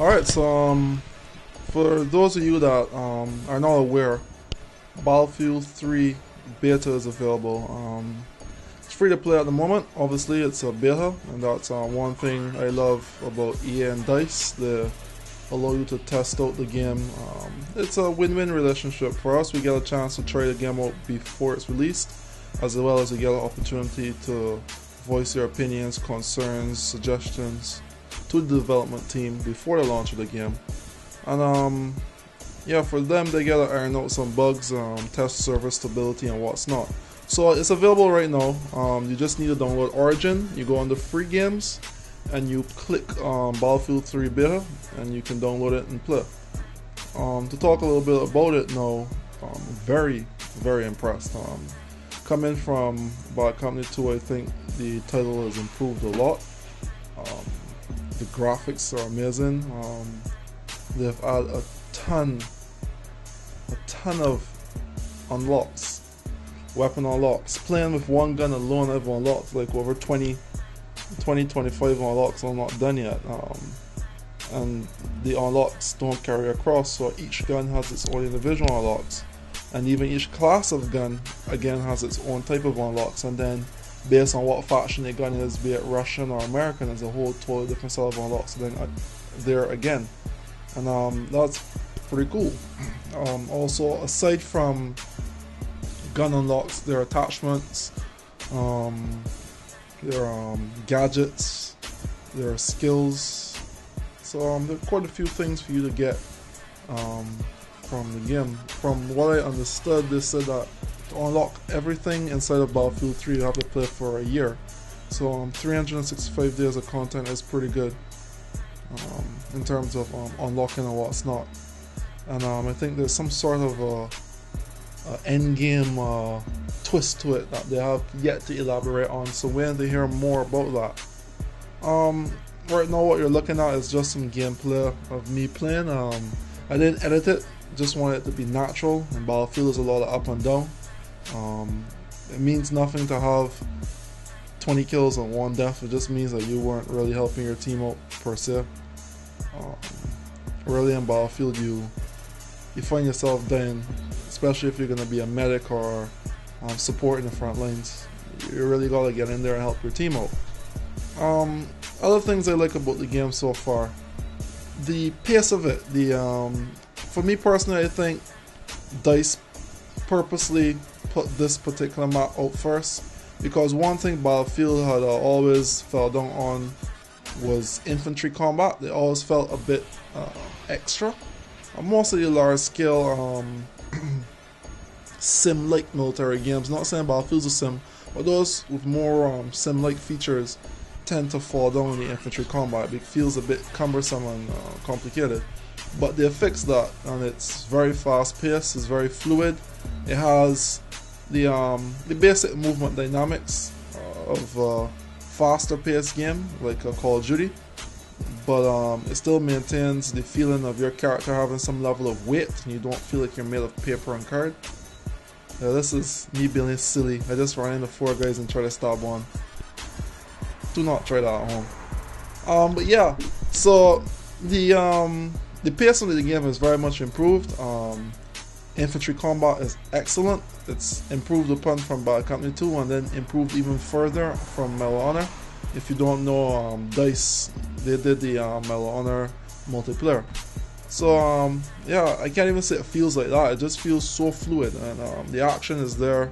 Alright, so for those of you that are not aware, Battlefield 3 Beta is available. It's free to play at the moment. Obviously, it's a beta, and that's one thing I love about EA and DICE. They allow you to test out the game. It's a win-win relationship. For us, we get a chance to try the game out before it's released, as well as we get an opportunity to voice your opinions, concerns, suggestions to the development team before the launch of the game. And yeah, for them, they gotta iron out some bugs, test server stability and what's not. So it's available right now. You just need to download Origin. You go on the free games and you click Battlefield 3 Beta and you can download it and play. To talk a little bit about it now, very impressed. Coming from Bad Company 2, I think the title has improved a lot. The graphics are amazing. They've added a ton of unlocks, weapon unlocks. Playing with one gun alone, I've unlocked like over 25 unlocks. I'm not done yet. And the unlocks don't carry across, so each gun has its own individual unlocks, and even each class of gun again has its own type of unlocks, and then based on what faction the gun is, be it Russian or American, is a whole totally different set of unlocks then there again. And that's pretty cool. Also, aside from gun unlocks, there are attachments, there are gadgets, there are skills. So there are quite a few things for you to get from the game. From what I understood, they said that to unlock everything inside of Battlefield 3, you have to play for a year. So 365 days of content is pretty good in terms of unlocking and what's not. And I think there's some sort of a end game twist to it that they have yet to elaborate on. So we're going to hear more about that. Right now, what you're looking at is just some gameplay of me playing. I didn't edit it, just wanted it to be natural. And Battlefield is a lot of up and down. It means nothing to have 20 kills and 1 death. It just means that you weren't really helping your team out per se. Really in Battlefield, you find yourself dying, especially if you're going to be a medic or support in the front lines. You really got to get in there and help your team out. Other things I like about the game so far, the pace of it. For me personally, I think DICE purposely put this particular map out first, because one thing Battlefield had always fell down on was infantry combat. They always felt a bit extra. Most of the large scale sim-like military games, not saying Battlefield's a sim, but those with more sim-like features tend to fall down in the infantry combat. It feels a bit cumbersome and complicated. But they fixed that, and it's very fast paced, it's very fluid. It has the basic movement dynamics of a faster paced game like a Call of Duty, but it still maintains the feeling of your character having some level of weight, and you don't feel like you're made of paper and card. Yeah, this is me being silly. I just ran into 4 guys and tried to stab one. Do not try that at home. But yeah, so the pace of the game is very much improved. Infantry combat is excellent. It's improved upon from Bad Company 2 and then improved even further from Medal of Honor. If you don't know, DICE, they did the Medal of Honor multiplayer. So yeah, I can't even say it feels like that. It just feels so fluid, and the action is there.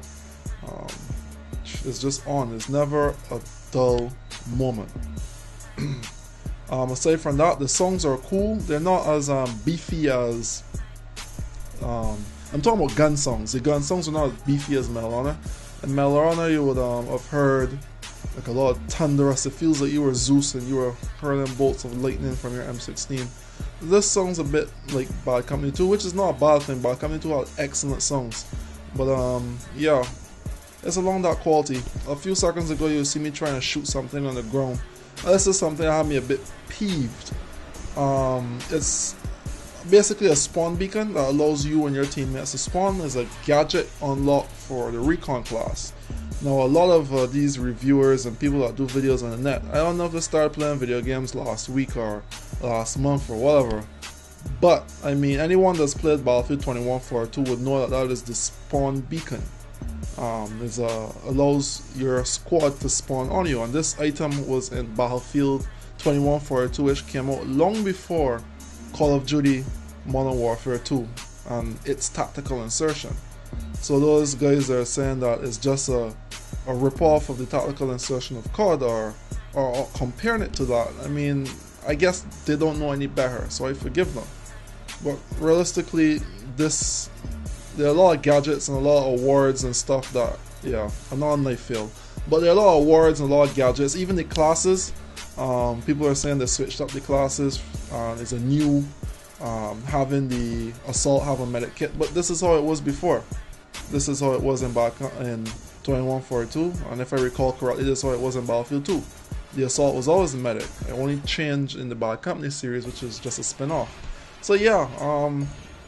It's just on. There's never a dull moment. Aside from that, the songs are cool. They're not as beefy as I'm talking about gun songs. The gun songs are not as beefy as Medal of Honor. In Medal of Honor, you would have heard like a lot of thunderous. It feels like you were Zeus and you were hurling bolts of lightning from your M16. This song's a bit like Bad Company 2, which is not a bad thing. Bad Company 2 had excellent songs, but yeah, it's along that quality. A few seconds ago, you see me trying to shoot something on the ground. This is something that had me a bit peeved. It's basically a spawn beacon that allows you and your teammates to spawn. As a gadget unlocked for the recon class. Now, a lot of these reviewers and people that do videos on the net, I don't know if they started playing video games last week or last month or whatever, but I mean, anyone that's played Battlefield 2142 would know that that is the spawn beacon. It allows your squad to spawn on you, and this item was in Battlefield 2142, which came out long before Call of Duty Modern Warfare 2 and its tactical insertion. So those guys are saying that it's just a rip-off of the tactical insertion of COD, or comparing it to that. I mean, I guess they don't know any better, so I forgive them. But realistically, there are a lot of gadgets and a lot of awards and stuff that, yeah, I'm not on knife field, but there are a lot of awards and a lot of gadgets. Even the classes, people are saying they switched up the classes. It's a new, having the assault have a medic kit, but this is how it was before. This is how it was in 2142, and if I recall correctly, this is how it was in Battlefield 2. The assault was always a medic. It only changed in the Bad Company series, which is just a spin-off. So yeah,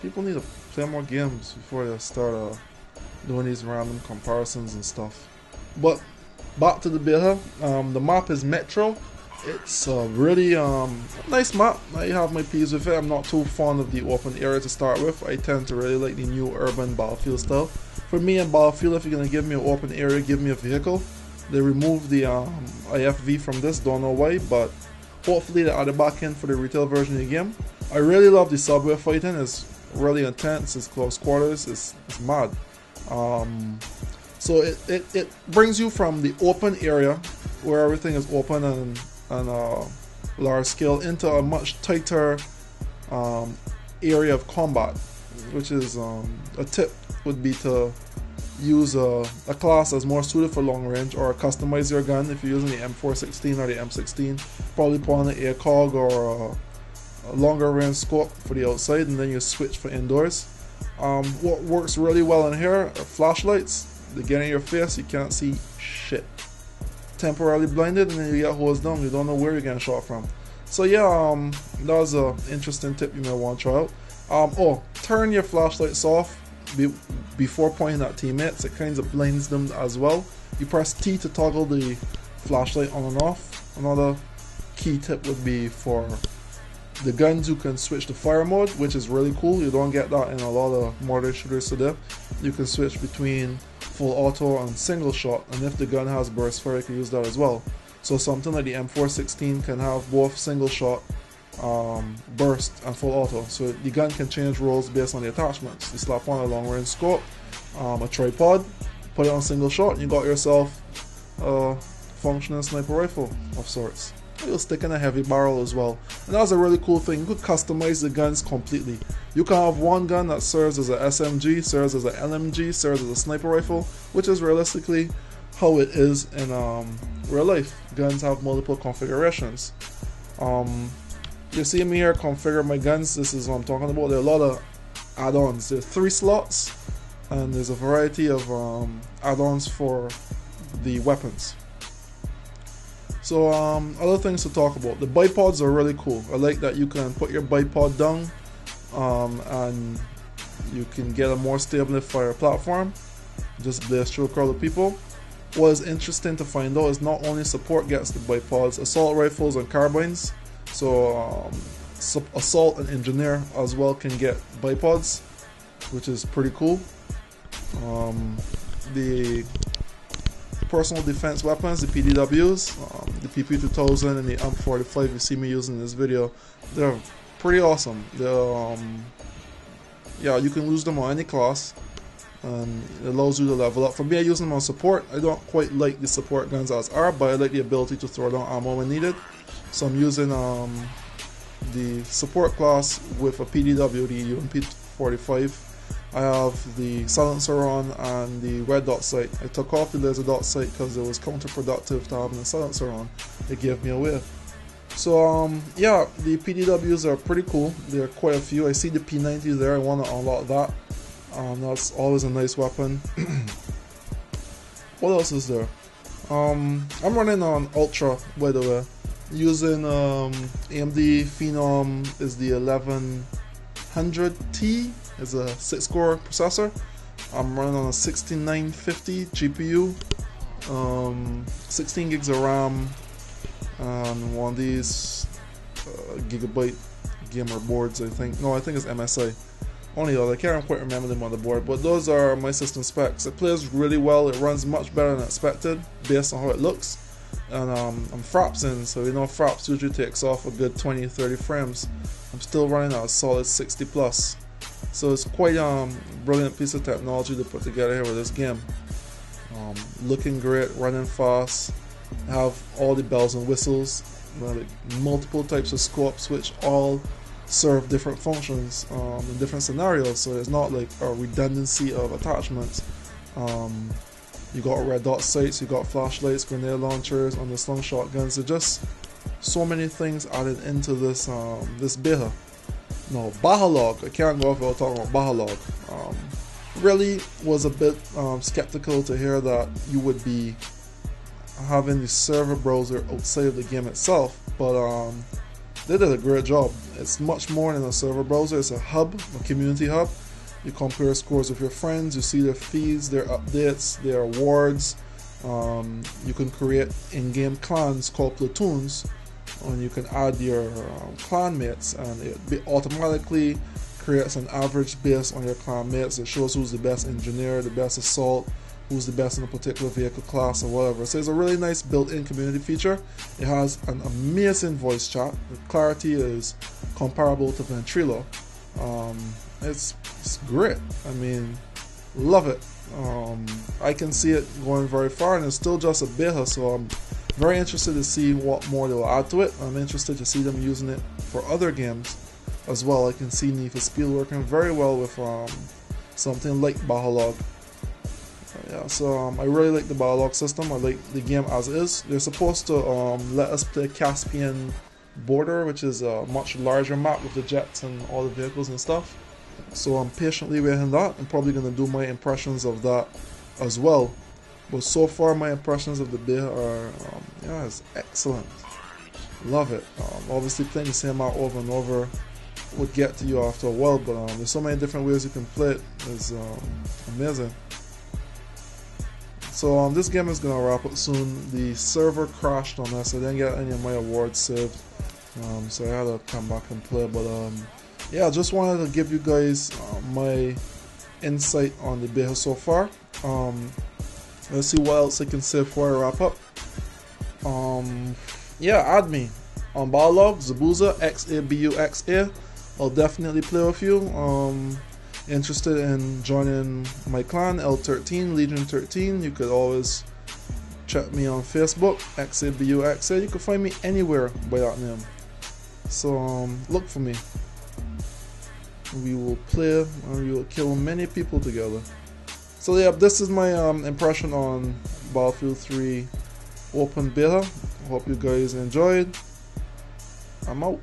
people need to play more games before they start doing these random comparisons and stuff. But back to the beta, the map is Metro. It's a really nice map. I have my peas with it. I'm not too fond of the open area to start with. I tend to really like the new urban Battlefield style. For me in Battlefield, if you're going to give me an open area, give me a vehicle. They removed the IFV from this, don't know why, but hopefully they add it back in for the retail version of the game. I really love the subway fighting. It's really intense, it's close quarters, it's mad. So it brings you from the open area where everything is open and large scale into a much tighter area of combat, which is a tip would be to use a class that's more suited for long range, or customize your gun if you're using the M416 or the M16. Probably put on an ACOG or a longer range scope for the outside, and then you switch for indoors. What works really well in here are flashlights. They get in your face, you can't see shit. Temporarily blinded, and then you get hosed down, you don't know where you're getting shot from. So yeah, that was an interesting tip you may want to try out. Oh, turn your flashlights off before pointing at teammates. It kind of blinds them as well. You press T to toggle the flashlight on and off. Another key tip would be for the guns, you can switch to fire mode, which is really cool. You don't get that in a lot of modern shooters today. You can switch between full auto and single shot, and if the gun has burst fire, you can use that as well. So something like the M416 can have both single shot, burst, and full auto. So the gun can change roles based on the attachments. You slap on a long range scope, a tripod, put it on single shot, and you got yourself a functioning sniper rifle of sorts. You'll stick in a heavy barrel as well, and that's a really cool thing. You could customize the guns completely. You can have one gun that serves as a SMG, serves as a LMG, serves as a sniper rifle, which is realistically how it is in real life. Guns have multiple configurations. You see me here configure my guns. This is what I'm talking about. There are a lot of add-ons. There's 3 slots, and there's a variety of add-ons for the weapons. So other things to talk about. The bipods are really cool. I like that you can put your bipod down and you can get a more stable fire platform. Just blaze through a crowd of people. What is interesting to find out is not only support gets the bipods, assault rifles and carbines. So assault and engineer as well can get bipods, which is pretty cool. The personal defense weapons, the PDWs, the PP2000 and the AMP45 you see me using in this video, they're pretty awesome. They're, yeah, you can use them on any class, and it allows you to level up. For me, I use them on support. I don't quite like the support guns as are, but I like the ability to throw down ammo when needed. So I'm using the support class with a PDW, the UMP45. I have the silencer on and the red dot sight. I took off the laser dot sight because it was counterproductive to having the silencer on. It gave me away. So yeah, the PDWs are pretty cool. There are quite a few. I see the P90 there. I want to unlock that. That's always a nice weapon. What else is there? I'm running on Ultra, by the way. Using AMD Phenom is the 1100T. It's a 6-core processor. I'm running on a 6950 GPU. 16 gigs of RAM, and one of these gigabyte gamer boards. I think it's MSI. Only those, I can't quite remember the motherboard, but those are my system specs. It plays really well. It runs much better than expected based on how it looks. And I'm frapsing, so you know fraps usually takes off a good 20-30 frames. I'm still running at a solid 60 plus. So it's quite brilliant piece of technology to put together here with this game. Looking great, running fast, have all the bells and whistles, like multiple types of scopes which all serve different functions in different scenarios, so it's not like a redundancy of attachments. You got red dot sights, you got flashlights, grenade launchers, and the slung shotguns. So just so many things added into this this beta. No, Bahalog, I can't go off without talking about Bahalog. Really was a bit skeptical to hear that you would be having the server browser outside of the game itself, but they did a great job. It's much more than a server browser. It's a hub, a community hub. You compare scores with your friends, you see their feeds, their updates, their awards. You can create in-game clans called platoons, and you can add your clan mates, and it automatically creates an average based on your clan mates. It shows who's the best engineer, the best assault, who's the best in a particular vehicle class or whatever. So it's a really nice built-in community feature. It has an amazing voice chat. The clarity is comparable to Ventrilo. It's great. I mean, love it. I can see it going very far, and it's still just a beta, so I'm very interested to see what more they'll add to it. I'm interested to see them using it for other games as well. I can see Need for Speed working very well with something like Bahalog. Yeah, so I really like the Bahalog system. I like the game as is. They're supposed to let us play Caspian Border, which is a much larger map with the jets and all the vehicles and stuff. So I'm patiently waiting that. I'm probably going to do my impressions of that as well. But so far my impressions of the beta are, yeah, it's excellent. Love it. Obviously playing the same map over and over would get to you after a while, but there's so many different ways you can play it. It's amazing. So this game is going to wrap up soon. The server crashed on us. I didn't get any of my awards saved, so I had to come back and play. But yeah, I just wanted to give you guys my insight on the beta so far. Let's see what else I can say before I wrap up. Yeah, add me on Bahalog, Zabuza, XABUXA. I'll definitely play with you. Interested in joining my clan, L13, Legion 13, you could always check me on Facebook, XABUXA. You can find me anywhere by that name. So look for me. We will play and we will kill many people together. So yeah, this is my impression on Battlefield 3 Open Beta. Hope you guys enjoyed. I'm out.